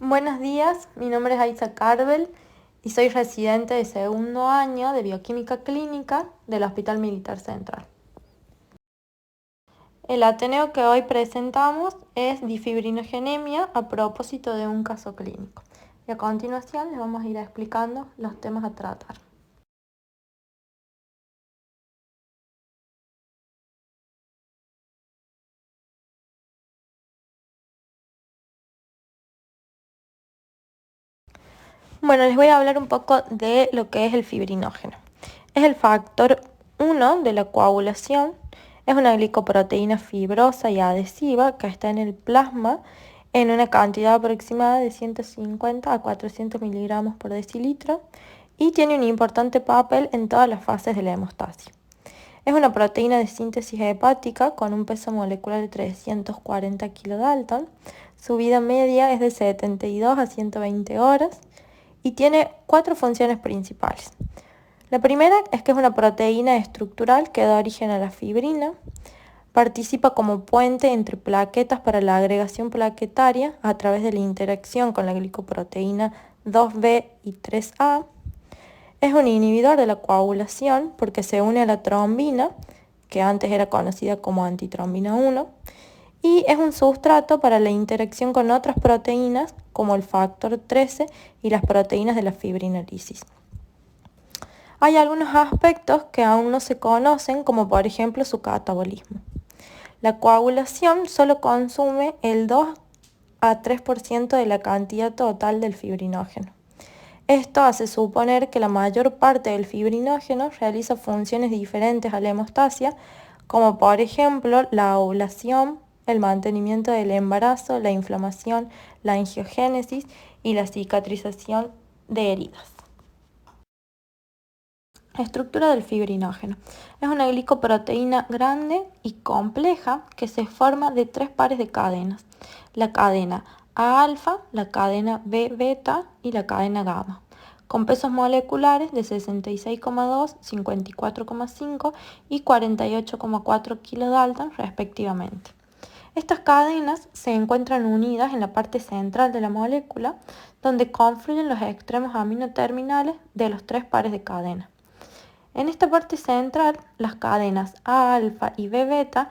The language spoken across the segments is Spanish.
Buenos días, mi nombre es Aiza Carbel y soy residente de segundo año de Bioquímica Clínica del Hospital Militar Central. El ateneo que hoy presentamos es difibrinogenia a propósito de un caso clínico. Y a continuación les vamos a ir explicando los temas a tratar. Bueno, les voy a hablar un poco de lo que es el fibrinógeno. Es el factor 1 de la coagulación. Es una glicoproteína fibrosa y adhesiva que está en el plasma en una cantidad aproximada de 150 a 400 miligramos por decilitro y tiene un importante papel en todas las fases de la hemostasia. Es una proteína de síntesis hepática con un peso molecular de 340 kilodalton. Su vida media es de 72 a 120 horas y tiene 4 funciones principales. La primera es que es una proteína estructural que da origen a la fibrina. Participa como puente entre plaquetas para la agregación plaquetaria a través de la interacción con la glicoproteína 2B y 3A. Es un inhibidor de la coagulación porque se une a la trombina, que antes era conocida como antitrombina 1, y es un sustrato para la interacción con otras proteínas como el factor 13 y las proteínas de la fibrinolisis. Hay algunos aspectos que aún no se conocen, como por ejemplo su catabolismo. La coagulación solo consume el 2 a 3% de la cantidad total del fibrinógeno. Esto hace suponer que la mayor parte del fibrinógeno realiza funciones diferentes a la hemostasia, como por ejemplo la ovulación, el mantenimiento del embarazo, la inflamación, la angiogénesis y la cicatrización de heridas. Estructura del fibrinógeno. Es una glicoproteína grande y compleja que se forma de 3 pares de cadenas. La cadena A-alfa, la cadena B-beta y la cadena gamma, con pesos moleculares de 66,2, 54,5 y 48,4 kilodalton respectivamente. Estas cadenas se encuentran unidas en la parte central de la molécula, donde confluyen los extremos aminoterminales de los 3 pares de cadenas. En esta parte central, las cadenas A-alfa y B-beta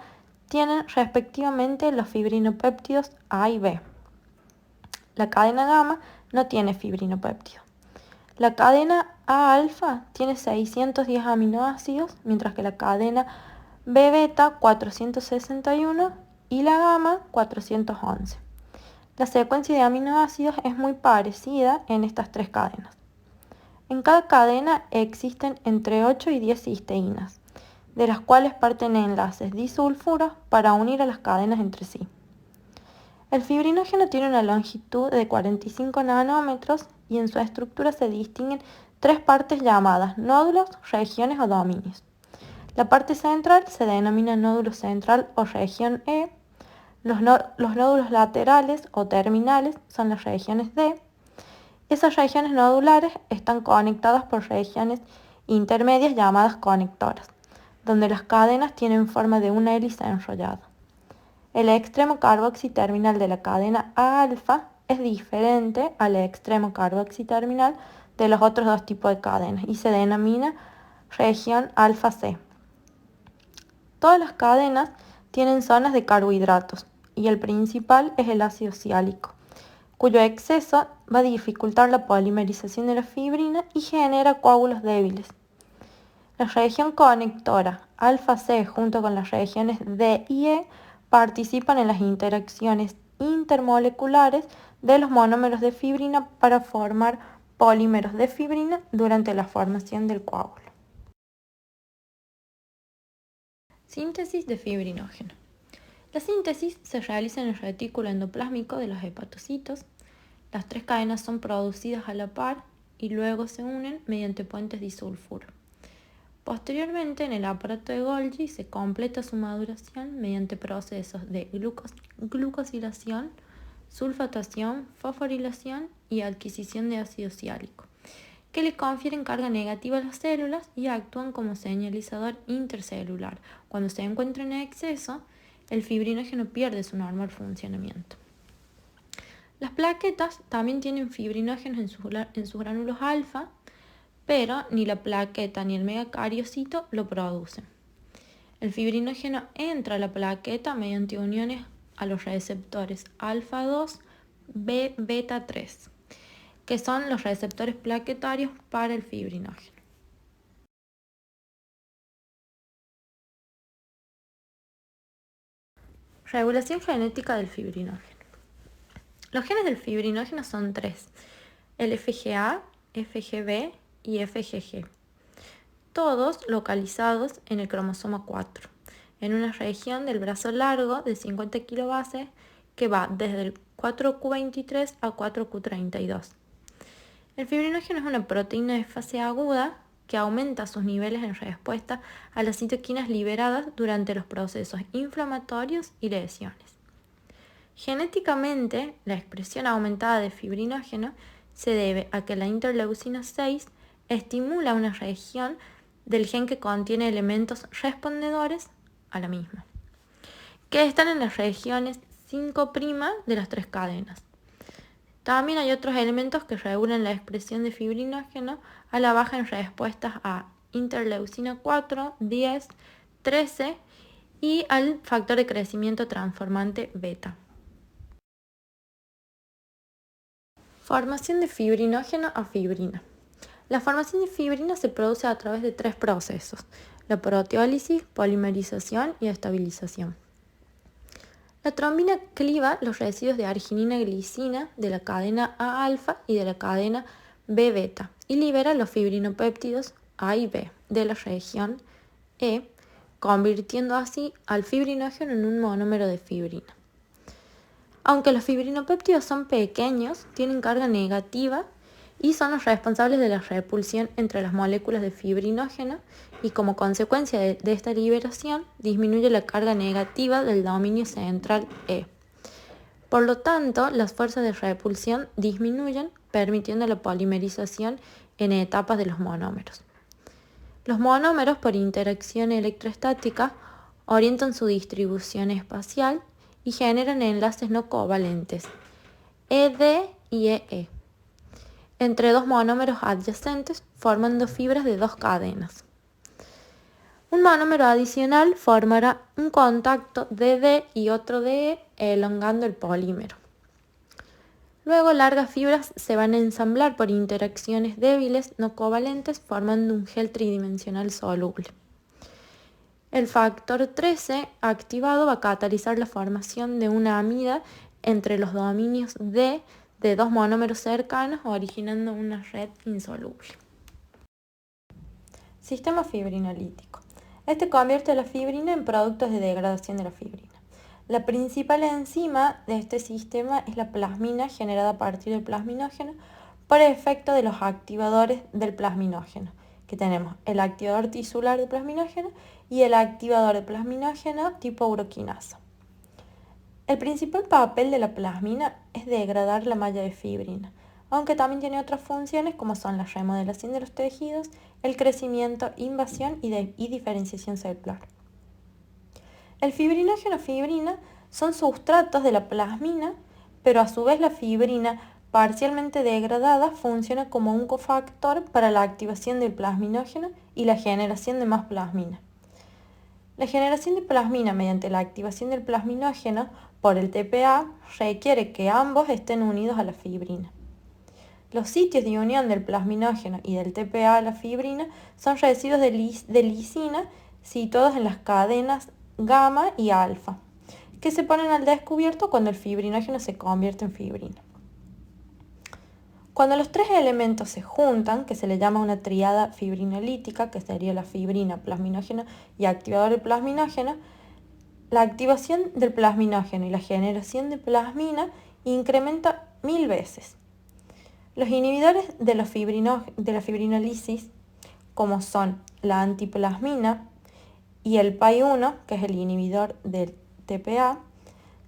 tienen respectivamente los fibrinopéptidos A y B. La cadena gamma no tiene fibrinopéptidos. La cadena A-alfa tiene 610 aminoácidos, mientras que la cadena B-beta 461 y la gamma 411. La secuencia de aminoácidos es muy parecida en estas 3 cadenas. En cada cadena existen entre 8 y 10 cisteínas, de las cuales parten enlaces disulfuros para unir a las cadenas entre sí. El fibrinógeno tiene una longitud de 45 nanómetros y en su estructura se distinguen 3 partes llamadas nódulos, regiones o dominios. La parte central se denomina nódulo central o región E. Los nódulos laterales o terminales son las regiones D. Esas regiones nodulares están conectadas por regiones intermedias llamadas conectoras, donde las cadenas tienen forma de una hélice enrollada. El extremo carboxiterminal de la cadena A-alfa es diferente al extremo carboxiterminal de los otros 2 tipos de cadenas y se denomina región alfa-C. Todas las cadenas tienen zonas de carbohidratos y el principal es el ácido siálico, cuyo exceso va a dificultar la polimerización de la fibrina y genera coágulos débiles. La región conectora alfa-C junto con las regiones D y E participan en las interacciones intermoleculares de los monómeros de fibrina para formar polímeros de fibrina durante la formación del coágulo. Síntesis de fibrinógeno. La síntesis se realiza en el retículo endoplásmico de los hepatocitos. Las 3 cadenas son producidas a la par y luego se unen mediante puentes disulfuro. Posteriormente, en el aparato de Golgi se completa su maduración mediante procesos de glucosilación, sulfatación, fosforilación y adquisición de ácido siálico, que le confieren carga negativa a las células y actúan como señalizador intercelular. Cuando se encuentra en exceso, el fibrinógeno pierde su normal funcionamiento. Las plaquetas también tienen fibrinógenos en sus gránulos alfa, pero ni la plaqueta ni el megacariocito lo producen. El fibrinógeno entra a la plaqueta mediante uniones a los receptores alfa 2, B, beta 3, que son los receptores plaquetarios para el fibrinógeno. Regulación genética del fibrinógeno. Los genes del fibrinógeno son tres: el FGA, FGB y FGG, todos localizados en el cromosoma 4, en una región del brazo largo de 50 kilobases que va desde el 4Q23 a 4Q32. El fibrinógeno es una proteína de fase aguda que aumenta sus niveles en respuesta a las citoquinas liberadas durante los procesos inflamatorios y lesiones. Genéticamente, la expresión aumentada de fibrinógeno se debe a que la interleucina 6 estimula una región del gen que contiene elementos respondedores a la misma, que están en las regiones 5' de las tres cadenas. También hay otros elementos que regulan la expresión de fibrinógeno a la baja en respuestas a interleucina 4, 10, 13 y al factor de crecimiento transformante beta. Formación de fibrinógeno a fibrina. La formación de fibrina se produce a través de tres procesos: la proteólisis, polimerización y estabilización. La trombina cliva los residuos de arginina-glicina de la cadena A-alfa y de la cadena B-beta y libera los fibrinopéptidos A y B de la región E, convirtiendo así al fibrinógeno en un monómero de fibrina. Aunque los fibrinopéptidos son pequeños, tienen carga negativa y son los responsables de la repulsión entre las moléculas de fibrinógeno, y como consecuencia de esta liberación disminuye la carga negativa del dominio central E. Por lo tanto, las fuerzas de repulsión disminuyen, permitiendo la polimerización en etapas de los monómeros. Los monómeros, por interacción electrostática, orientan su distribución espacial y generan enlaces no covalentes, ED y EE, entre dos monómeros adyacentes, formando fibras de dos cadenas. Un monómero adicional formará un contacto DD y otro DE, elongando el polímero. Luego, largas fibras se van a ensamblar por interacciones débiles no covalentes, formando un gel tridimensional soluble. El factor 13 activado va a catalizar la formación de una amida entre los dominios D de dos monómeros cercanos, originando una red insoluble. Sistema fibrinolítico. Este convierte la fibrina en productos de degradación de la fibrina. La principal enzima de este sistema es la plasmina, generada a partir del plasminógeno por efecto de los activadores del plasminógeno, que tenemos el activador tisular de plasminógeno y el activador de plasminógeno tipo uroquinasa. El principal papel de la plasmina es degradar la malla de fibrina, aunque también tiene otras funciones como son la remodelación de los tejidos, el crecimiento, invasión y diferenciación celular. El fibrinógeno fibrina son sustratos de la plasmina, pero a su vez la fibrina parcialmente degradada funciona como un cofactor para la activación del plasminógeno y la generación de más plasmina. La generación de plasmina mediante la activación del plasminógeno por el TPA requiere que ambos estén unidos a la fibrina. Los sitios de unión del plasminógeno y del TPA a la fibrina son residuos de lisina situados en las cadenas gamma y alfa, que se ponen al descubierto cuando el fibrinógeno se convierte en fibrina. Cuando los tres elementos se juntan, que se le llama una tríada fibrinolítica, que sería la fibrina, plasminógeno y activador del plasminógeno, la activación del plasminógeno y la generación de plasmina incrementa 1000 veces. Los inhibidores de la fibrinólisis, como son la antiplasmina y el PAI-1, que es el inhibidor del TPA,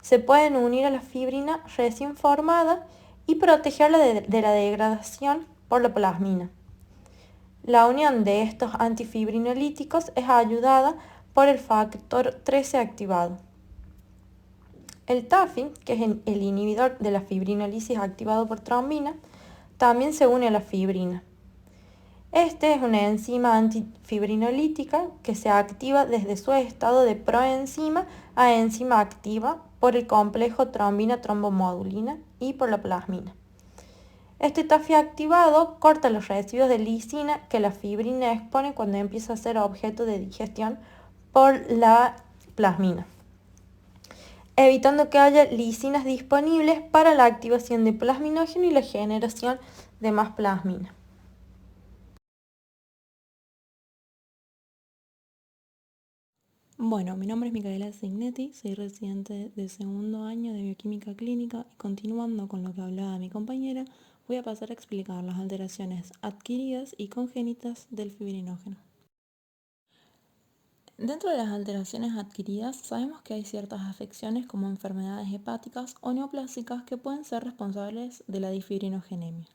se pueden unir a la fibrina recién formada y protegerla de la degradación por la plasmina. La unión de estos antifibrinolíticos es ayudada por el factor 13 activado. El TAFI, que es el inhibidor de la fibrinólisis activado por trombina, también se une a la fibrina. Este es una enzima antifibrinolítica que se activa desde su estado de proenzima a enzima activa por el complejo trombina-trombomodulina y por la plasmina. Este TAFI activado corta los residuos de lisina que la fibrina expone cuando empieza a ser objeto de digestión por la plasmina, evitando que haya lisinas disponibles para la activación de plasminógeno y la generación de más plasmina. Bueno, mi nombre es Micaela Signetti, soy residente de segundo año de Bioquímica Clínica y continuando con lo que hablaba mi compañera, voy a pasar a explicar las alteraciones adquiridas y congénitas del fibrinógeno. Dentro de las alteraciones adquiridas, sabemos que hay ciertas afecciones como enfermedades hepáticas o neoplásicas que pueden ser responsables de la difibrinogenia.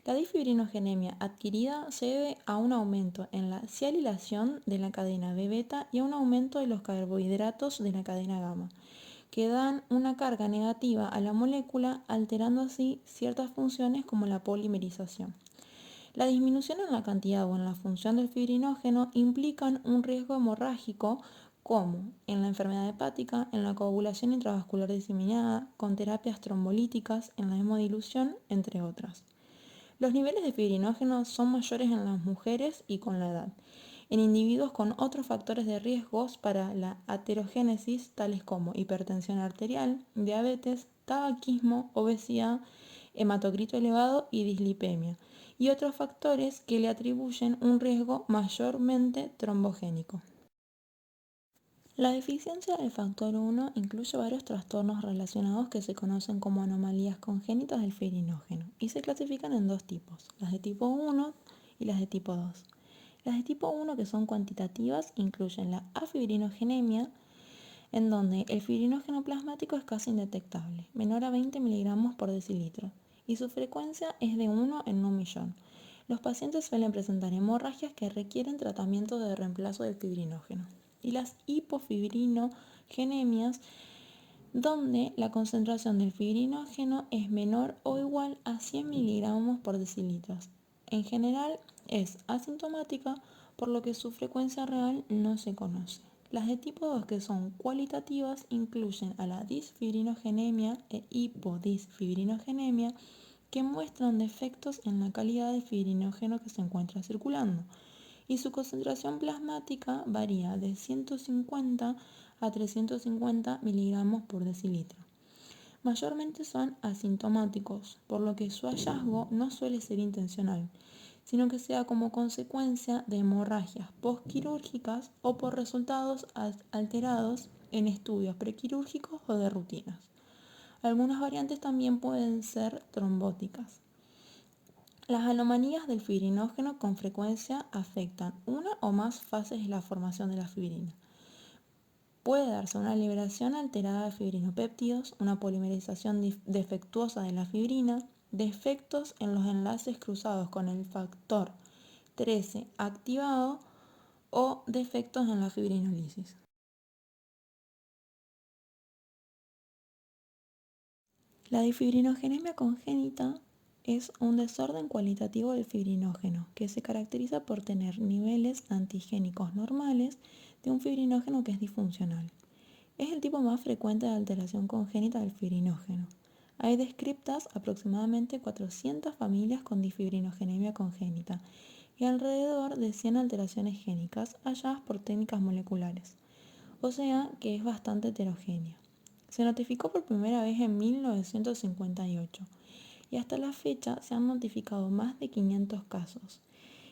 La difibrinogenia adquirida se debe a un aumento en la sialilación de la cadena B-beta y a un aumento de los carbohidratos de la cadena gamma, que dan una carga negativa a la molécula, alterando así ciertas funciones como la polimerización. La disminución en la cantidad o en la función del fibrinógeno implican un riesgo hemorrágico como en la enfermedad hepática, en la coagulación intravascular diseminada, con terapias trombolíticas, en la hemodilución, entre otras. Los niveles de fibrinógeno son mayores en las mujeres y con la edad. En individuos con otros factores de riesgos para la aterogénesis, tales como hipertensión arterial, diabetes, tabaquismo, obesidad, hematocrito elevado y dislipemia, y otros factores que le atribuyen un riesgo mayormente trombogénico. La deficiencia del factor 1 incluye varios trastornos relacionados que se conocen como anomalías congénitas del fibrinógeno y se clasifican en dos tipos, las de tipo 1 y las de tipo 2. Las de tipo 1, que son cuantitativas, incluyen la afibrinogenemia, en donde el fibrinógeno plasmático es casi indetectable, menor a 20 miligramos por decilitro, y su frecuencia es de 1 en 1.000.000. Los pacientes suelen presentar hemorragias que requieren tratamiento de reemplazo del fibrinógeno. Y las hipofibrinogenias, donde la concentración del fibrinógeno es menor o igual a 100 miligramos por decilitro. En general es asintomática, por lo que su frecuencia real no se conoce. Las de tipo 2, que son cualitativas, incluyen a la disfibrinogenemia e hipodisfibrinogenemia, que muestran defectos en la calidad del fibrinógeno que se encuentra circulando, y su concentración plasmática varía de 150 a 350 miligramos por decilitro. Mayormente son asintomáticos, por lo que su hallazgo no suele ser intencional, sino que sea como consecuencia de hemorragias postquirúrgicas o por resultados alterados en estudios prequirúrgicos o de rutinas. Algunas variantes también pueden ser trombóticas. Las anomalías del fibrinógeno con frecuencia afectan una o más fases de la formación de la fibrina. Puede darse una liberación alterada de fibrinopéptidos, una polimerización defectuosa de la fibrina, defectos en los enlaces cruzados con el factor 13 activado o defectos en la fibrinólisis. La difibrinogenia congénita es un desorden cualitativo del fibrinógeno que se caracteriza por tener niveles antigénicos normales de un fibrinógeno que es disfuncional. Es el tipo más frecuente de alteración congénita del fibrinógeno. Hay descriptas aproximadamente 400 familias con difibrinogenia congénita y alrededor de 100 alteraciones génicas halladas por técnicas moleculares, o sea que es bastante heterogénea. Se notificó por primera vez en 1958 y hasta la fecha se han notificado más de 500 casos.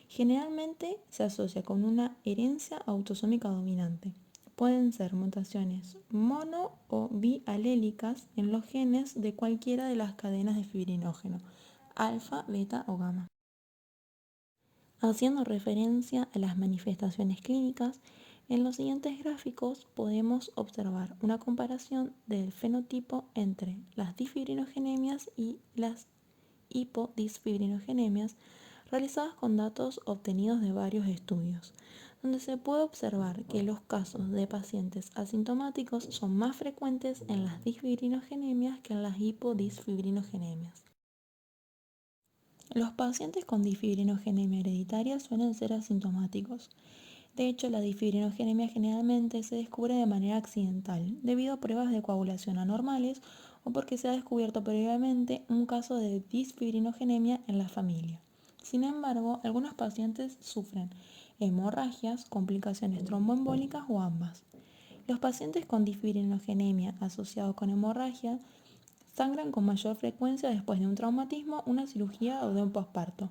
Generalmente se asocia con una herencia autosómica dominante. Pueden ser mutaciones mono o bialélicas en los genes de cualquiera de las cadenas de fibrinógeno, alfa, beta o gamma. Haciendo referencia a las manifestaciones clínicas, en los siguientes gráficos podemos observar una comparación del fenotipo entre las difibrinogenias y las hipodisfibrinogenias realizadas con datos obtenidos de varios estudios, donde se puede observar que los casos de pacientes asintomáticos son más frecuentes en las disfibrinogenemias que en las hipodisfibrinogenemias. Los pacientes con disfibrinogenemia hereditaria suelen ser asintomáticos. De hecho, la disfibrinogenemia generalmente se descubre de manera accidental, debido a pruebas de coagulación anormales o porque se ha descubierto previamente un caso de disfibrinogenemia en la familia. Sin embargo, algunos pacientes sufren hemorragias, complicaciones tromboembólicas o ambas. Los pacientes con disfibrinogenemia asociados con hemorragia sangran con mayor frecuencia después de un traumatismo, una cirugía o de un posparto.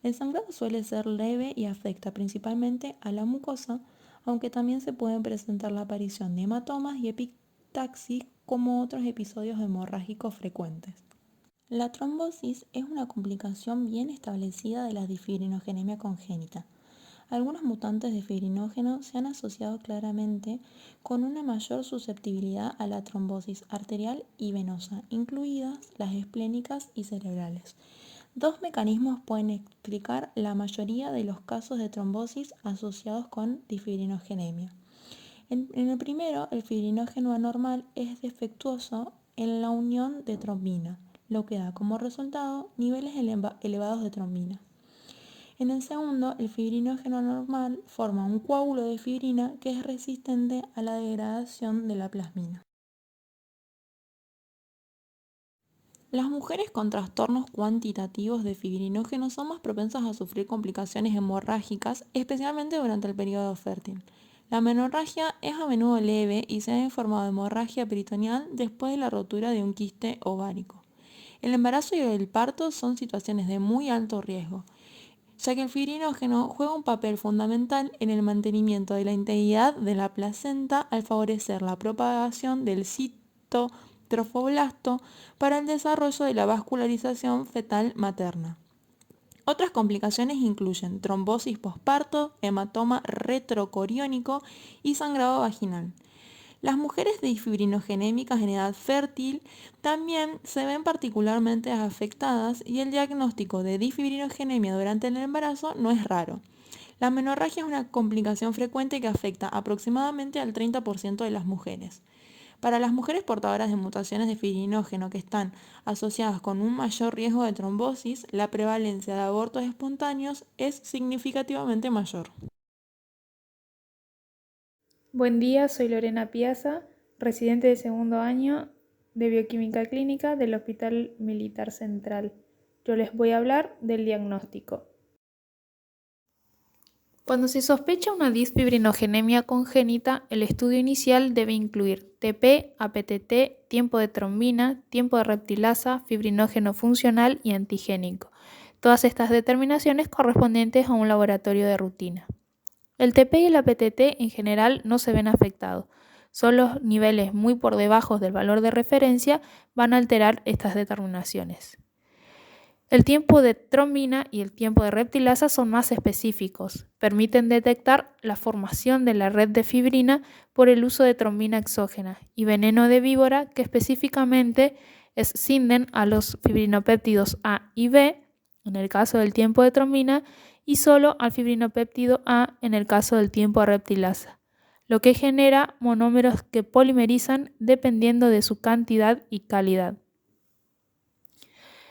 El sangrado suele ser leve y afecta principalmente a la mucosa, aunque también se pueden presentar la aparición de hematomas y epistaxis como otros episodios hemorrágicos frecuentes. La trombosis es una complicación bien establecida de la disfibrinogenemia congénita. Algunos mutantes de fibrinógeno se han asociado claramente con una mayor susceptibilidad a la trombosis arterial y venosa, incluidas las esplénicas y cerebrales. Dos mecanismos pueden explicar la mayoría de los casos de trombosis asociados con disfibrinogenemia. En el primero, el fibrinógeno anormal es defectuoso en la unión de trombina, lo que da como resultado niveles elevados de trombina. En el segundo, el fibrinógeno anormal forma un coágulo de fibrina que es resistente a la degradación de la plasmina. Las mujeres con trastornos cuantitativos de fibrinógeno son más propensas a sufrir complicaciones hemorrágicas, especialmente durante el periodo fértil. La menorragia es a menudo leve y se ha informado de hemorragia peritoneal después de la rotura de un quiste ovárico. El embarazo y el parto son situaciones de muy alto riesgo, ya que el fibrinógeno juega un papel fundamental en el mantenimiento de la integridad de la placenta al favorecer la propagación del citotrofoblasto para el desarrollo de la vascularización fetal materna. Otras complicaciones incluyen trombosis posparto, hematoma retrocoriónico y sangrado vaginal. Las mujeres disfibrinogenémicas en edad fértil también se ven particularmente afectadas y el diagnóstico de disfibrinogenemia durante el embarazo no es raro. La menorragia es una complicación frecuente que afecta aproximadamente al 30% de las mujeres. Para las mujeres portadoras de mutaciones de fibrinógeno que están asociadas con un mayor riesgo de trombosis, la prevalencia de abortos espontáneos es significativamente mayor. Buen día, soy Lorena Piazza, residente de segundo año de Bioquímica Clínica del Hospital Militar Central. Yo les voy a hablar del diagnóstico. Cuando se sospecha una disfibrinogenemia congénita, el estudio inicial debe incluir TP, APTT, tiempo de trombina, tiempo de reptilasa, fibrinógeno funcional y antigénico. Todas estas determinaciones correspondientes a un laboratorio de rutina. El TP y el APTT en general no se ven afectados. Solo niveles muy por debajo del valor de referencia van a alterar estas determinaciones. El tiempo de trombina y el tiempo de reptilasa son más específicos. Permiten detectar la formación de la red de fibrina por el uso de trombina exógena y veneno de víbora que específicamente escinden a los fibrinopéptidos A y B en el caso del tiempo de trombina y solo al fibrinopéptido A en el caso del tiempo de reptilasa, lo que genera monómeros que polimerizan dependiendo de su cantidad y calidad.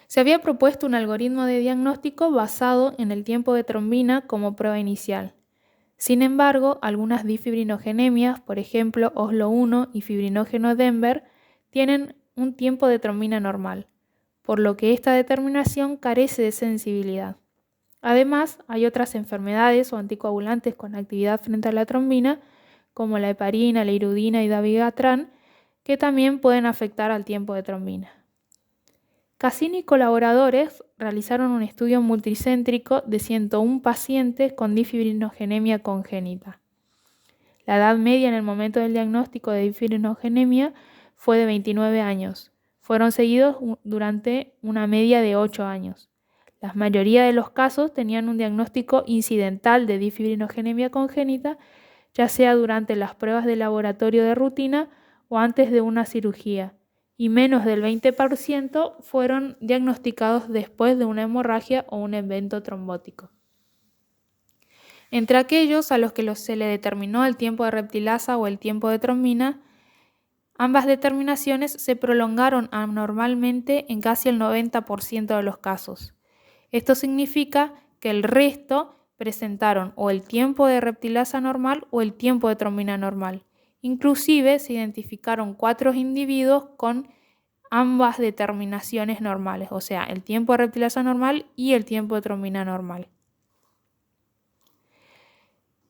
Se había propuesto un algoritmo de diagnóstico basado en el tiempo de trombina como prueba inicial. Sin embargo, algunas disfibrinogenemias, por ejemplo Oslo 1 y fibrinógeno Denver, tienen un tiempo de trombina normal, por lo que esta determinación carece de sensibilidad. Además, hay otras enfermedades o anticoagulantes con actividad frente a la trombina, como la heparina, la irudina y dabigatran, que también pueden afectar al tiempo de trombina. Cassini y colaboradores realizaron un estudio multicéntrico de 101 pacientes con disfibrinogenemia congénita. La edad media en el momento del diagnóstico de disfibrinogenemia fue de 29 años. Fueron seguidos durante una media de 8 años. La mayoría de los casos tenían un diagnóstico incidental de disfibrinogenemia congénita, ya sea durante las pruebas de laboratorio de rutina o antes de una cirugía, y menos del 20% fueron diagnosticados después de una hemorragia o un evento trombótico. Entre aquellos a los que se le determinó el tiempo de reptilasa o el tiempo de trombina, ambas determinaciones se prolongaron anormalmente en casi el 90% de los casos. Esto significa que el resto presentaron o el tiempo de reptilasa normal o el tiempo de trombina normal. Inclusive se identificaron 4 individuos con ambas determinaciones normales, o sea, el tiempo de reptilasa normal y el tiempo de trombina normal.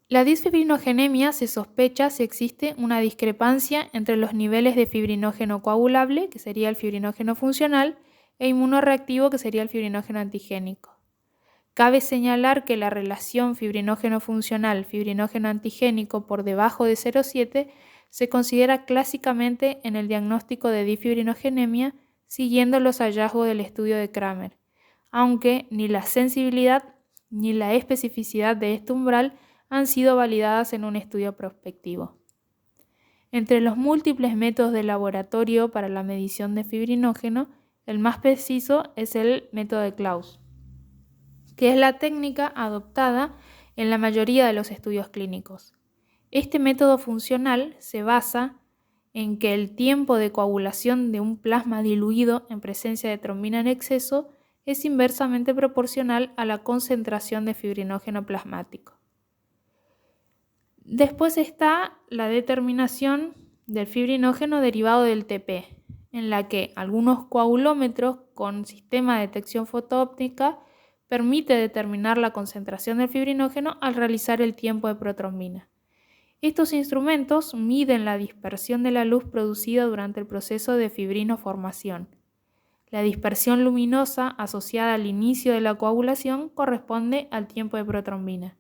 La disfibrinogenemia se sospecha si existe una discrepancia entre los niveles de fibrinógeno coagulable, que sería el fibrinógeno funcional, e inmunorreactivo, que sería el fibrinógeno antigénico. Cabe señalar que la relación fibrinógeno funcional, fibrinógeno antigénico por debajo de 0,7 se considera clásicamente en el diagnóstico de disfibrinogenemia siguiendo los hallazgos del estudio de Kramer, aunque ni la sensibilidad ni la especificidad de este umbral han sido validadas en un estudio prospectivo. Entre los múltiples métodos de laboratorio para la medición de fibrinógeno, el más preciso es el método de Klaus, que es la técnica adoptada en la mayoría de los estudios clínicos. Este método funcional se basa en que el tiempo de coagulación de un plasma diluido en presencia de trombina en exceso es inversamente proporcional a la concentración de fibrinógeno plasmático. Después está la determinación del fibrinógeno derivado del TP, en la que algunos coagulómetros con sistema de detección fotoóptica permite determinar la concentración del fibrinógeno al realizar el tiempo de protrombina. Estos instrumentos miden la dispersión de la luz producida durante el proceso de fibrinoformación. La dispersión luminosa asociada al inicio de la coagulación corresponde al tiempo de protrombina,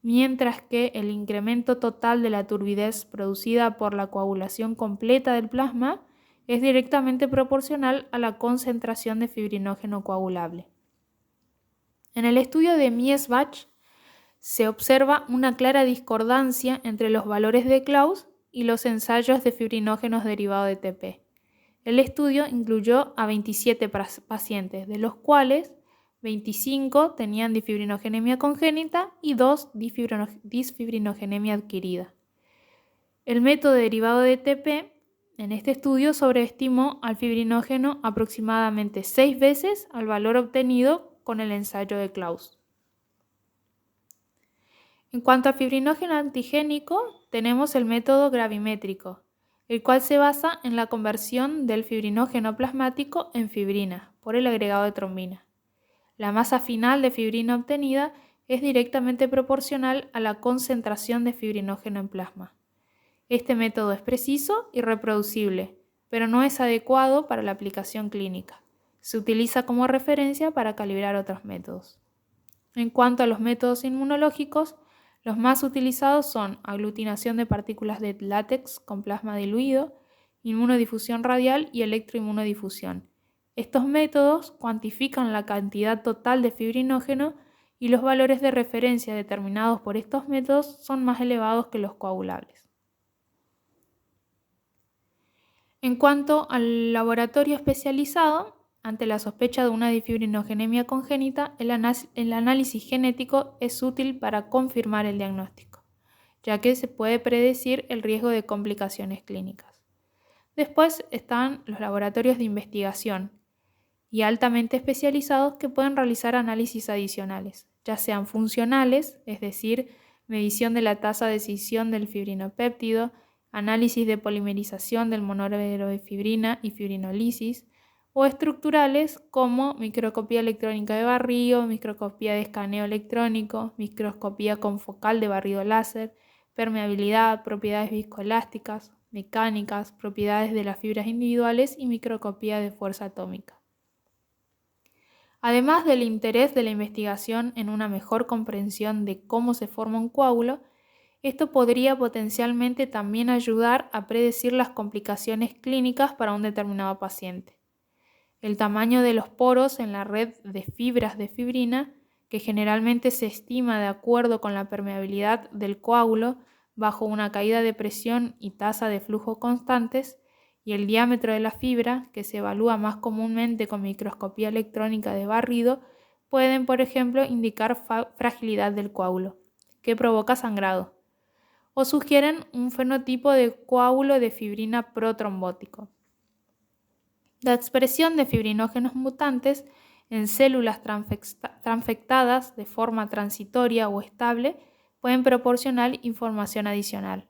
mientras que el incremento total de la turbidez producida por la coagulación completa del plasma es directamente proporcional a la concentración de fibrinógeno coagulable. En el estudio de Miesbach se observa una clara discordancia entre los valores de Klaus y los ensayos de fibrinógenos derivados de TP. El estudio incluyó a 27 pacientes, de los cuales 25 tenían disfibrinogenemia congénita y 2 disfibrinogenemia adquirida. El método derivado de TP en este estudio sobreestimó al fibrinógeno aproximadamente 6 veces al valor obtenido con el ensayo de Klaus. En cuanto a fibrinógeno antigénico, tenemos el método gravimétrico, el cual se basa en la conversión del fibrinógeno plasmático en fibrina por el agregado de trombina. La masa final de fibrina obtenida es directamente proporcional a la concentración de fibrinógeno en plasma. Este método es preciso y reproducible, pero no es adecuado para la aplicación clínica. Se utiliza como referencia para calibrar otros métodos. En cuanto a los métodos inmunológicos, los más utilizados son aglutinación de partículas de látex con plasma diluido, inmunodifusión radial y electroinmunodifusión. Estos métodos cuantifican la cantidad total de fibrinógeno y los valores de referencia determinados por estos métodos son más elevados que los coagulables. En cuanto al laboratorio especializado, ante la sospecha de una disfibrinogenemia congénita, el análisis genético es útil para confirmar el diagnóstico, ya que se puede predecir el riesgo de complicaciones clínicas. Después están los laboratorios de investigación y altamente especializados que pueden realizar análisis adicionales, ya sean funcionales, es decir, medición de la tasa de escisión del fibrinopéptido, análisis de polimerización del monómero de fibrina y fibrinolisis, o estructurales como microscopía electrónica de barrido, microscopía de escaneo electrónico, microscopía confocal de barrido láser, permeabilidad, propiedades viscoelásticas, mecánicas, propiedades de las fibras individuales y microscopía de fuerza atómica. Además del interés de la investigación en una mejor comprensión de cómo se forma un coágulo, esto podría potencialmente también ayudar a predecir las complicaciones clínicas para un determinado paciente. El tamaño de los poros en la red de fibras de fibrina, que generalmente se estima de acuerdo con la permeabilidad del coágulo bajo una caída de presión y tasa de flujo constantes, y el diámetro de la fibra, que se evalúa más comúnmente con microscopía electrónica de barrido, pueden, por ejemplo, indicar fragilidad del coágulo, que provoca sangrado, o sugieren un fenotipo de coágulo de fibrina protrombótico. La expresión de fibrinógenos mutantes en células transfectadas de forma transitoria o estable pueden proporcionar información adicional.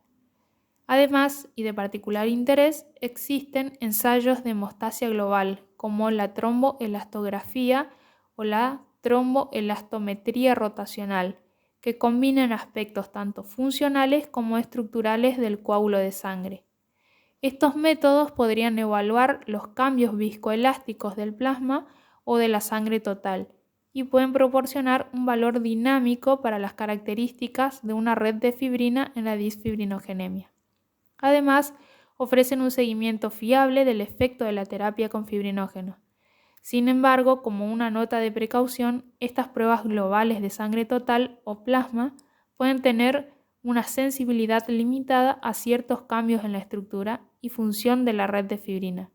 Además, y de particular interés, existen ensayos de hemostasia global, como la tromboelastografía o la tromboelastometría rotacional, que combinan aspectos tanto funcionales como estructurales del coágulo de sangre. Estos métodos podrían evaluar los cambios viscoelásticos del plasma o de la sangre total y pueden proporcionar un valor dinámico para las características de una red de fibrina en la disfibrinogenemia. Además, ofrecen un seguimiento fiable del efecto de la terapia con fibrinógenos. Sin embargo, como una nota de precaución, estas pruebas globales de sangre total o plasma pueden tener una sensibilidad limitada a ciertos cambios en la estructura y función de la red de fibrina,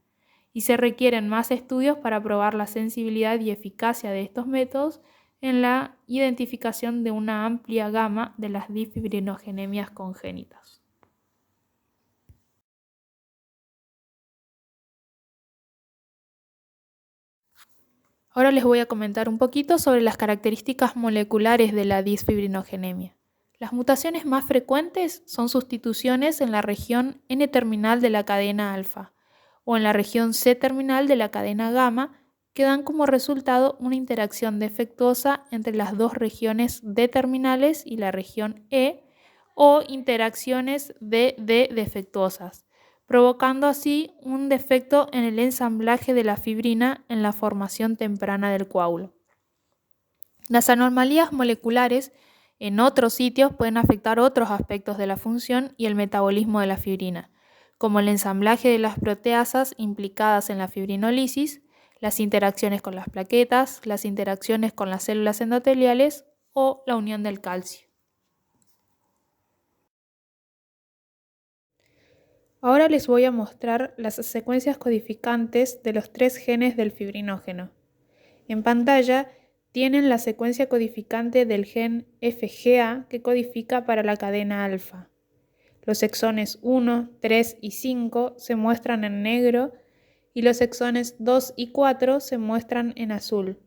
y se requieren más estudios para probar la sensibilidad y eficacia de estos métodos en la identificación de una amplia gama de las disfibrinogenemias congénitas. Ahora les voy a comentar un poquito sobre las características moleculares de la disfibrinogenemia. Las mutaciones más frecuentes son sustituciones en la región N-terminal de la cadena alfa o en la región C-terminal de la cadena gamma, que dan como resultado una interacción defectuosa entre las dos regiones D-terminales y la región E, o interacciones D-D defectuosas, provocando así un defecto en el ensamblaje de la fibrina en la formación temprana del coágulo. Las anomalías moleculares en otros sitios pueden afectar otros aspectos de la función y el metabolismo de la fibrina, como el ensamblaje de las proteasas implicadas en la fibrinólisis, las interacciones con las plaquetas, las interacciones con las células endoteliales o la unión del calcio. Ahora les voy a mostrar las secuencias codificantes de los 3 genes del fibrinógeno. En pantalla tienen la secuencia codificante del gen FGA que codifica para la cadena alfa. Los exones 1, 3 y 5 se muestran en negro y los exones 2 y 4 se muestran en azul.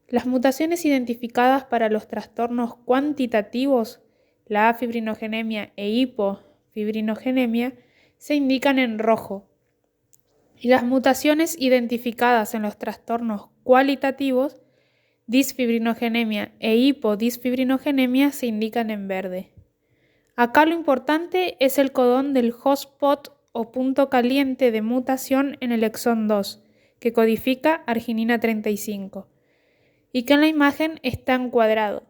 Las mutaciones identificadas para los trastornos cuantitativos, la afibrinogenia e hipofibrinogenia, se indican en rojo, y las mutaciones identificadas en los trastornos cualitativos, disfibrinogenemia e hipodisfibrinogenemia, se indican en verde. Acá lo importante es el codón del hotspot o punto caliente de mutación en el exón 2, que codifica arginina 35, y que en la imagen está encuadrado.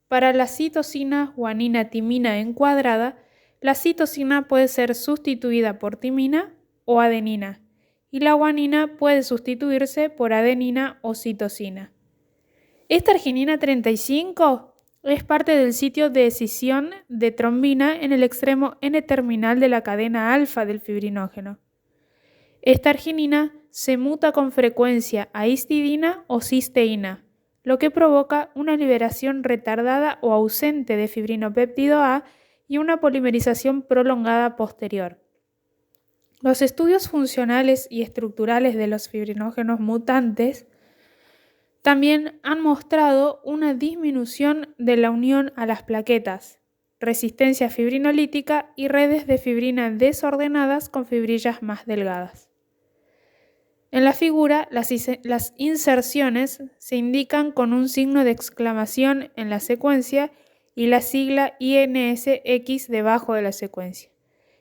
Para la citosina guanina-timina encuadrada, la citosina puede ser sustituida por timina o adenina, y la guanina puede sustituirse por adenina o citosina. Esta arginina 35 es parte del sitio de escisión de trombina en el extremo N-terminal de la cadena alfa del fibrinógeno. Esta arginina se muta con frecuencia a histidina o cisteína, lo que provoca una liberación retardada o ausente de fibrinopéptido A y una polimerización prolongada posterior. Los estudios funcionales y estructurales de los fibrinógenos mutantes también han mostrado una disminución de la unión a las plaquetas, resistencia fibrinolítica y redes de fibrina desordenadas con fibrillas más delgadas. En la figura, las inserciones se indican con un signo de exclamación en la secuencia y la sigla INSX debajo de la secuencia,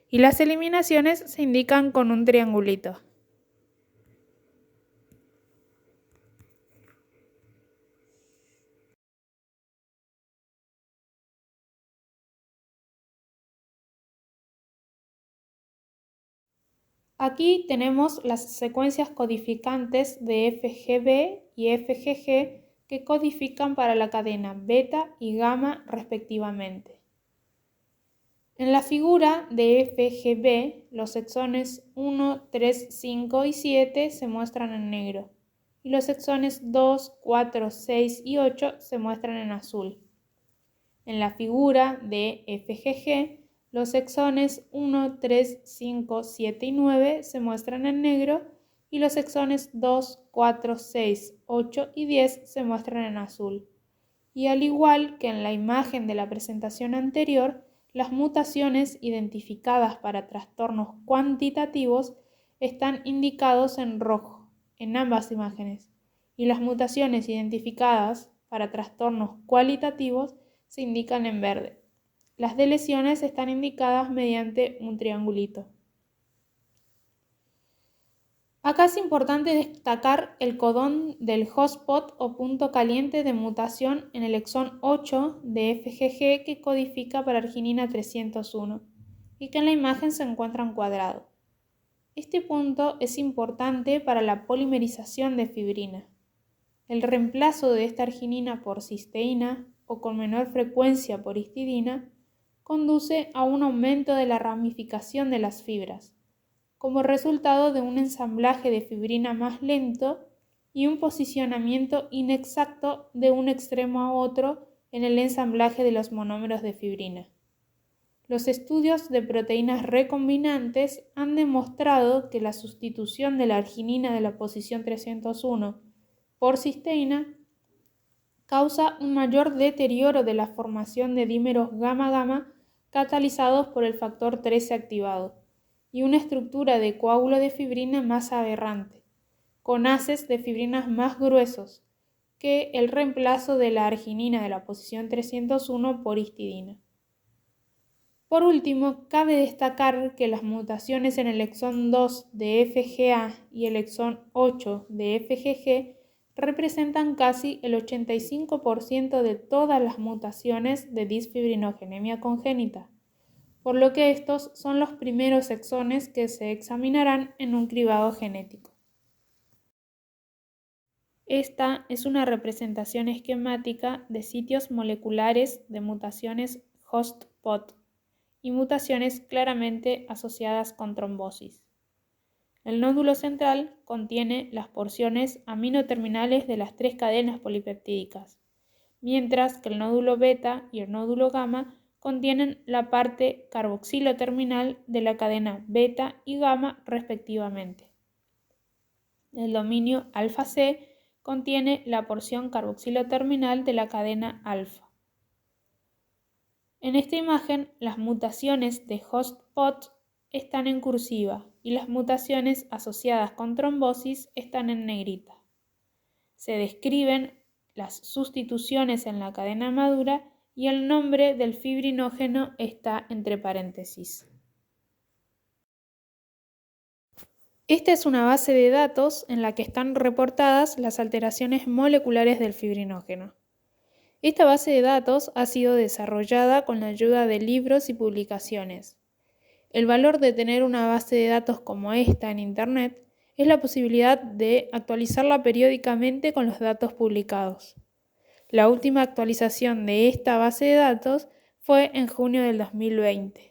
y las eliminaciones se indican con un triangulito. Aquí tenemos las secuencias codificantes de FGB y FGG que codifican para la cadena beta y gamma respectivamente. En la figura de FGB, los exones 1, 3, 5 y 7 se muestran en negro y los exones 2, 4, 6 y 8 se muestran en azul. En la figura de FGG, los exones 1, 3, 5, 7 y 9 se muestran en negro y los exones 2, 4, 6, 8 y 10 se muestran en azul. Y al igual que en la imagen de la presentación anterior, las mutaciones identificadas para trastornos cuantitativos están indicados en rojo en ambas imágenes y las mutaciones identificadas para trastornos cualitativos se indican en verde. Las de lesiones están indicadas mediante un triangulito. Acá es importante destacar el codón del hotspot o punto caliente de mutación en el exón 8 de FGG que codifica para arginina 301 y que en la imagen se encuentra en cuadrado. Este punto es importante para la polimerización de fibrina. El reemplazo de esta arginina por cisteína o con menor frecuencia por histidina conduce a un aumento de la ramificación de las fibras, como resultado de un ensamblaje de fibrina más lento y un posicionamiento inexacto de un extremo a otro en el ensamblaje de los monómeros de fibrina. Los estudios de proteínas recombinantes han demostrado que la sustitución de la arginina de la posición 301 por cisteína causa un mayor deterioro de la formación de dímeros gamma-gamma catalizados por el factor 13 activado y una estructura de coágulo de fibrina más aberrante, con haces de fibrinas más gruesos que el reemplazo de la arginina de la posición 301 por histidina. Por último, cabe destacar que las mutaciones en el exón 2 de FGA y el exón 8 de FGG representan casi el 85% de todas las mutaciones de disfibrinogenemia congénita, por lo que estos son los primeros exones que se examinarán en un cribado genético. Esta es una representación esquemática de sitios moleculares de mutaciones hotspot y mutaciones claramente asociadas con trombosis. El nódulo central contiene las porciones aminoterminales de las 3 cadenas polipeptídicas, mientras que el nódulo beta y el nódulo gamma contienen la parte carboxilo terminal de la cadena beta y gamma respectivamente. El dominio alfa-C contiene la porción carboxilo terminal de la cadena alfa. En esta imagen, las mutaciones de hotspot están en cursiva y las mutaciones asociadas con trombosis están en negrita. Se describen las sustituciones en la cadena madura y el nombre del fibrinógeno está entre paréntesis. Esta es una base de datos en la que están reportadas las alteraciones moleculares del fibrinógeno. Esta base de datos ha sido desarrollada con la ayuda de libros y publicaciones. El valor de tener una base de datos como esta en Internet es la posibilidad de actualizarla periódicamente con los datos publicados. La última actualización de esta base de datos fue en junio del 2020.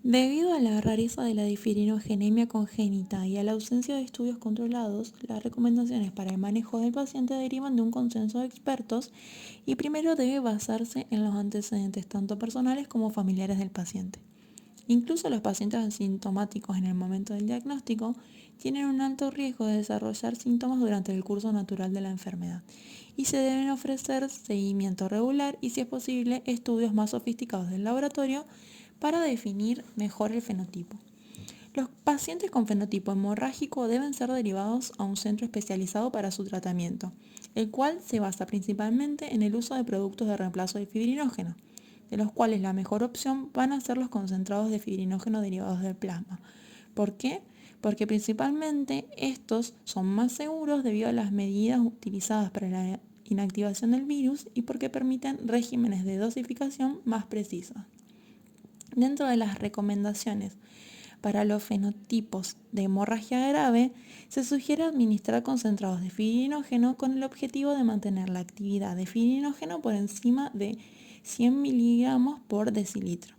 Debido a la rareza de la disfibrinogenemia congénita y a la ausencia de estudios controlados, las recomendaciones para el manejo del paciente derivan de un consenso de expertos y primero debe basarse en los antecedentes tanto personales como familiares del paciente. Incluso los pacientes asintomáticos en el momento del diagnóstico tienen un alto riesgo de desarrollar síntomas durante el curso natural de la enfermedad y se deben ofrecer seguimiento regular y, si es posible, estudios más sofisticados del laboratorio para definir mejor el fenotipo. Los pacientes con fenotipo hemorrágico deben ser derivados a un centro especializado para su tratamiento, el cual se basa principalmente en el uso de productos de reemplazo de fibrinógeno, de los cuales la mejor opción van a ser los concentrados de fibrinógeno derivados del plasma. ¿Por qué? Porque principalmente estos son más seguros debido a las medidas utilizadas para la inactivación del virus y porque permiten regímenes de dosificación más precisos. Dentro de las recomendaciones Para los fenotipos de hemorragia grave, se sugiere administrar concentrados de fibrinógeno con el objetivo de mantener la actividad de fibrinógeno por encima de 100 miligramos por decilitro.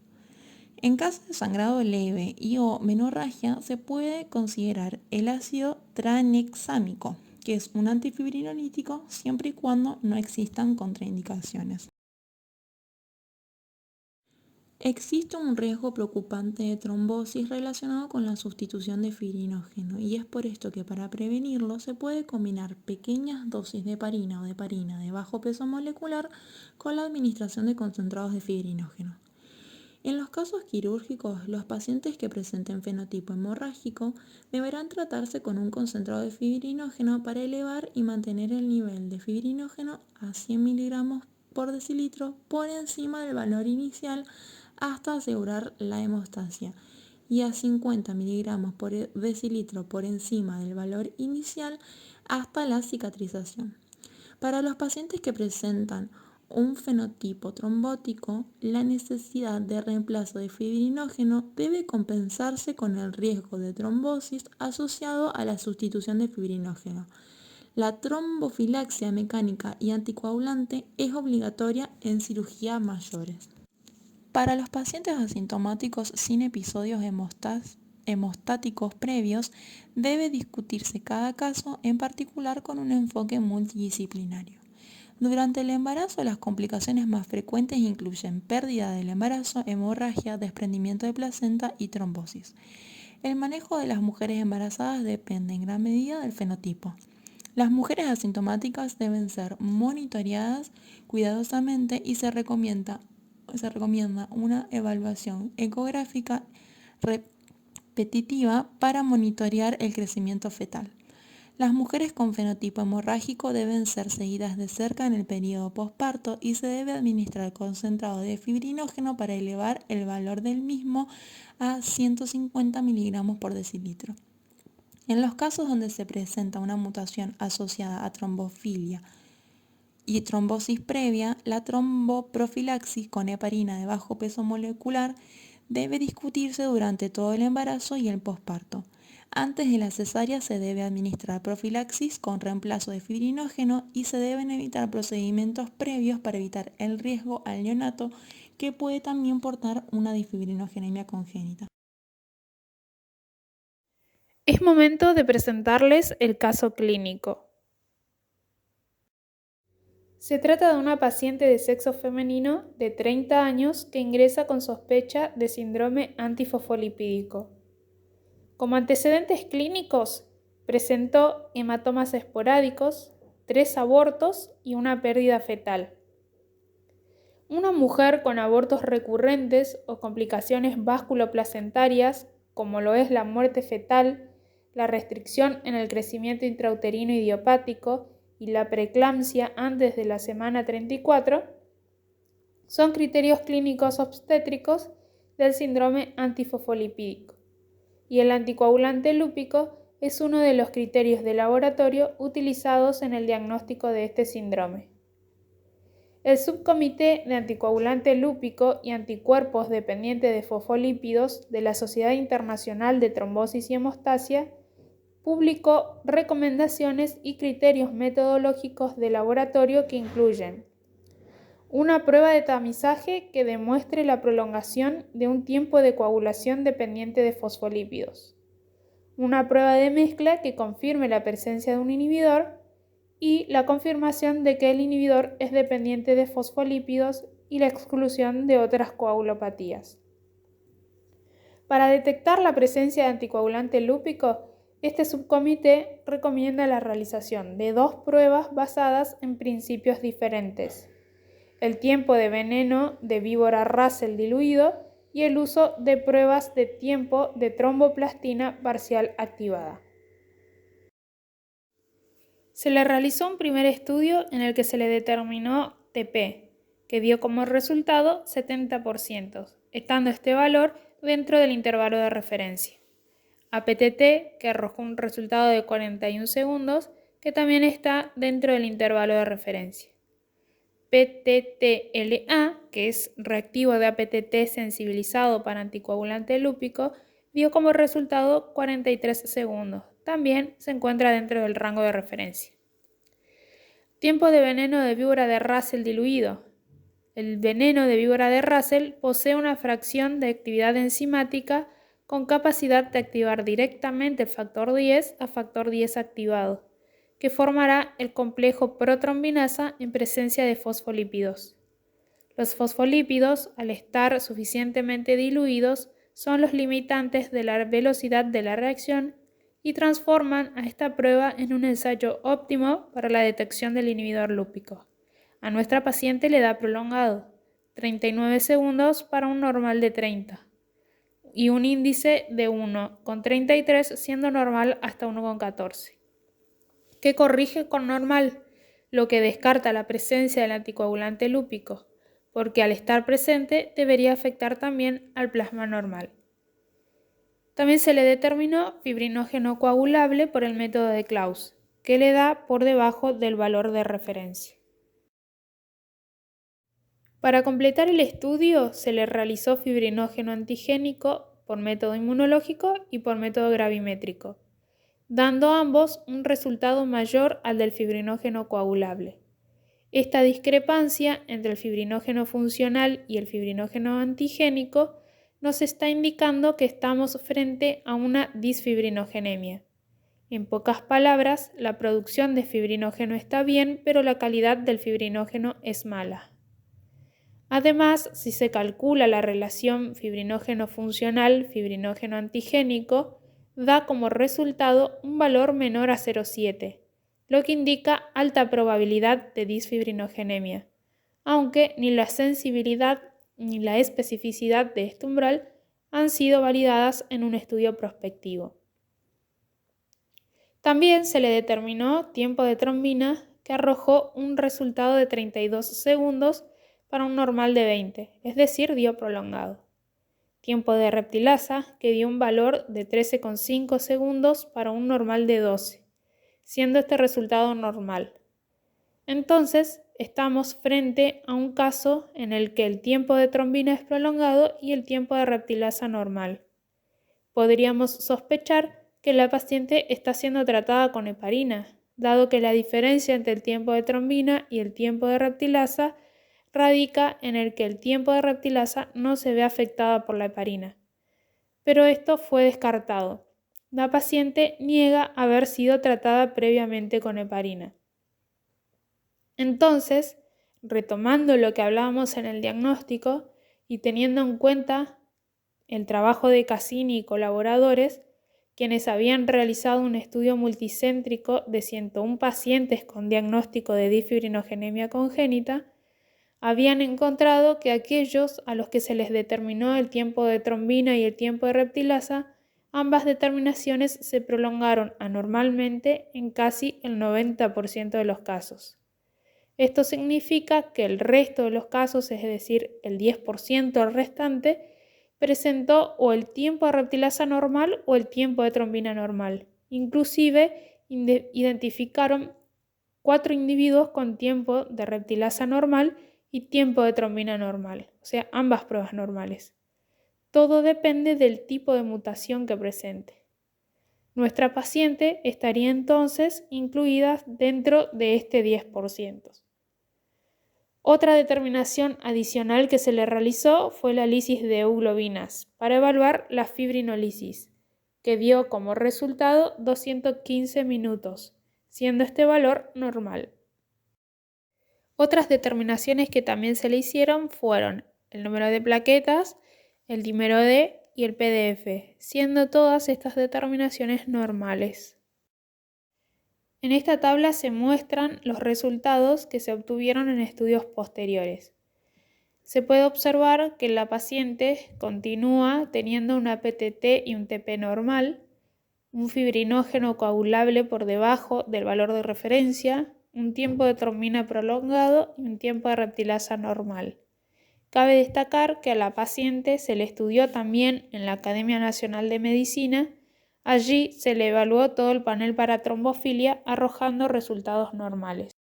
En caso de sangrado leve y o menorragia, se puede considerar el ácido tranexámico, que es un antifibrinolítico siempre y cuando no existan contraindicaciones. Existe un riesgo preocupante de trombosis relacionado con la sustitución de fibrinógeno y es por esto que para prevenirlo se puede combinar pequeñas dosis de heparina o de heparina de bajo peso molecular con la administración de concentrados de fibrinógeno. En los casos quirúrgicos, los pacientes que presenten fenotipo hemorrágico deberán tratarse con un concentrado de fibrinógeno para elevar y mantener el nivel de fibrinógeno a 100 miligramos por decilitro por encima del valor inicial hasta asegurar la hemostasia y a 50 miligramos por decilitro por encima del valor inicial hasta la cicatrización. Para los pacientes que presentan un fenotipo trombótico, la necesidad de reemplazo de fibrinógeno debe compensarse con el riesgo de trombosis asociado a la sustitución de fibrinógeno. La trombofilaxia mecánica y anticoagulante es obligatoria en cirugías mayores. Para los pacientes asintomáticos sin episodios hemostáticos previos, debe discutirse cada caso, en particular con un enfoque multidisciplinario. Durante el embarazo, las complicaciones más frecuentes incluyen pérdida del embarazo, hemorragia, desprendimiento de placenta y trombosis. El manejo de las mujeres embarazadas depende en gran medida del fenotipo. Las mujeres asintomáticas deben ser monitoreadas cuidadosamente y se recomienda una evaluación ecográfica repetitiva para monitorear el crecimiento fetal. Las mujeres con fenotipo hemorrágico deben ser seguidas de cerca en el periodo posparto y se debe administrar concentrado de fibrinógeno para elevar el valor del mismo a 150 miligramos por decilitro. En los casos donde se presenta una mutación asociada a trombofilia y trombosis previa, la tromboprofilaxis con heparina de bajo peso molecular debe discutirse durante todo el embarazo y el posparto. Antes de la cesárea se debe administrar profilaxis con reemplazo de fibrinógeno y se deben evitar procedimientos previos para evitar el riesgo al neonato que puede también portar una disfibrinogenemia congénita. Es momento de presentarles el caso clínico. Se trata de una paciente de sexo femenino de 30 años que ingresa con sospecha de síndrome antifosfolipídico. Como antecedentes clínicos, presentó hematomas esporádicos, 3 abortos y una pérdida fetal. Una mujer con abortos recurrentes o complicaciones vasculoplacentarias, como lo es la muerte fetal, la restricción en el crecimiento intrauterino idiopático y la preeclampsia antes de la semana 34, son criterios clínicos obstétricos del síndrome antifosfolipídico, y el anticoagulante lúpico es uno de los criterios de laboratorio utilizados en el diagnóstico de este síndrome. El subcomité de anticoagulante lúpico y anticuerpos dependientes de fosfolípidos de la Sociedad Internacional de Trombosis y Hemostasia publicó recomendaciones y criterios metodológicos de laboratorio que incluyen una prueba de tamizaje que demuestre la prolongación de un tiempo de coagulación dependiente de fosfolípidos, una prueba de mezcla que confirme la presencia de un inhibidor y la confirmación de que el inhibidor es dependiente de fosfolípidos y la exclusión de otras coagulopatías. Para detectar la presencia de anticoagulante lúpico, este subcomité recomienda la realización de 2 pruebas basadas en principios diferentes: el tiempo de veneno de víbora Russell diluido y el uso de pruebas de tiempo de tromboplastina parcial activada. Se le realizó un primer estudio en el que se le determinó TP, que dio como resultado 70%, estando este valor dentro del intervalo de referencia. APTT, que arrojó un resultado de 41 segundos, que también está dentro del intervalo de referencia. PTTLA, que es reactivo de APTT sensibilizado para anticoagulante lúpico, dio como resultado 43 segundos. También se encuentra dentro del rango de referencia. Tiempo de veneno de víbora de Russell diluido. El veneno de víbora de Russell posee una fracción de actividad enzimática con capacidad de activar directamente el factor 10 a factor 10 activado, que formará el complejo protrombinasa en presencia de fosfolípidos. Los fosfolípidos, al estar suficientemente diluidos, son los limitantes de la velocidad de la reacción y transforman a esta prueba en un ensayo óptimo para la detección del inhibidor lúpico. A nuestra paciente le da prolongado, 39 segundos para un normal de 30 y un índice de 1,33 siendo normal hasta 1,14. ¿Qué corrige con normal? Lo que descarta la presencia del anticoagulante lúpico, porque al estar presente debería afectar también al plasma normal. También se le determinó fibrinógeno coagulable por el método de Claus, que le da por debajo del valor de referencia. Para completar el estudio se le realizó fibrinógeno antigénico por método inmunológico y por método gravimétrico, dando ambos un resultado mayor al del fibrinógeno coagulable. Esta discrepancia entre el fibrinógeno funcional y el fibrinógeno antigénico nos está indicando que estamos frente a una disfibrinogenemia. En pocas palabras, la producción de fibrinógeno está bien, pero la calidad del fibrinógeno es mala. Además, si se calcula la relación fibrinógeno funcional, fibrinógeno antigénico, da como resultado un valor menor a 0,7, lo que indica alta probabilidad de disfibrinogenemia, aunque ni la sensibilidad ni la especificidad de este umbral han sido validadas en un estudio prospectivo. También se le determinó tiempo de trombina, que arrojó un resultado de 32 segundos para un normal de 20, es decir, dio prolongado. Tiempo de reptilasa, que dio un valor de 13,5 segundos para un normal de 12, siendo este resultado normal. Entonces, estamos frente a un caso en el que el tiempo de trombina es prolongado y el tiempo de reptilasa normal. Podríamos sospechar que la paciente está siendo tratada con heparina, dado que la diferencia entre el tiempo de trombina y el tiempo de reptilasa radica en el que el tiempo de reptilasa no se ve afectada por la heparina. Pero esto fue descartado. La paciente niega haber sido tratada previamente con heparina. Entonces, retomando lo que hablábamos en el diagnóstico y teniendo en cuenta el trabajo de Cassini y colaboradores, quienes habían realizado un estudio multicéntrico de 101 pacientes con diagnóstico de disfibrinogenemia congénita, habían encontrado que aquellos a los que se les determinó el tiempo de trombina y el tiempo de reptilasa, ambas determinaciones se prolongaron anormalmente en casi el 90% de los casos. Esto significa que el resto de los casos, es decir, el 10% restante, presentó o el tiempo de reptilasa normal o el tiempo de trombina normal. Inclusive identificaron 4 individuos con tiempo de reptilasa normal y tiempo de trombina normal, o sea, ambas pruebas normales. Todo depende del tipo de mutación que presente. Nuestra paciente estaría entonces incluida dentro de este 10%. Otra determinación adicional que se le realizó fue la lisis de euglobinas para evaluar la fibrinolisis, que dio como resultado 215 minutos, siendo este valor normal. Otras determinaciones que también se le hicieron fueron el número de plaquetas, el dímero D y el PDF, siendo todas estas determinaciones normales. En esta tabla se muestran los resultados que se obtuvieron en estudios posteriores. Se puede observar que la paciente continúa teniendo una PTT y un TP normal, un fibrinógeno coagulable por debajo del valor de referencia, un tiempo de trombina prolongado y un tiempo de reptilasa normal. Cabe destacar que a la paciente se le estudió también en la Academia Nacional de Medicina. Allí se le evaluó todo el panel para trombofilia, arrojando resultados normales.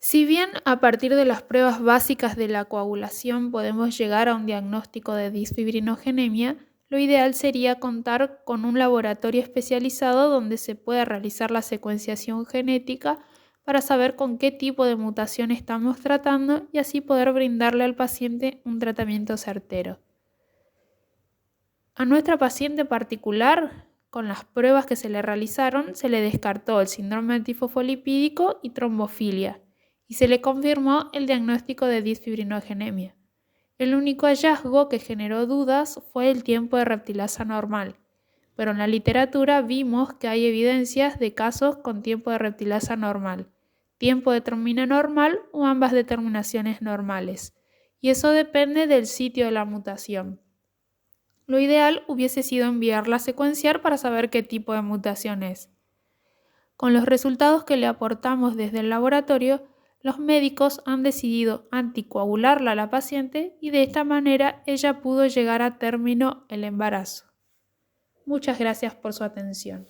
Si bien a partir de las pruebas básicas de la coagulación podemos llegar a un diagnóstico de disfibrinogenemia, lo ideal sería contar con un laboratorio especializado donde se pueda realizar la secuenciación genética para saber con qué tipo de mutación estamos tratando y así poder brindarle al paciente un tratamiento certero. A nuestra paciente particular, con las pruebas que se le realizaron, se le descartó el síndrome antifosfolipídico y trombofilia, y se le confirmó el diagnóstico de disfibrinogenemia. El único hallazgo que generó dudas fue el tiempo de reptilasa normal, pero en la literatura vimos que hay evidencias de casos con tiempo de reptilasa normal, tiempo de trombina normal o ambas determinaciones normales, y eso depende del sitio de la mutación. Lo ideal hubiese sido enviarla a secuenciar para saber qué tipo de mutación es. Con los resultados que le aportamos desde el laboratorio, los médicos han decidido anticoagularla a la paciente y de esta manera ella pudo llegar a término el embarazo. Muchas gracias por su atención.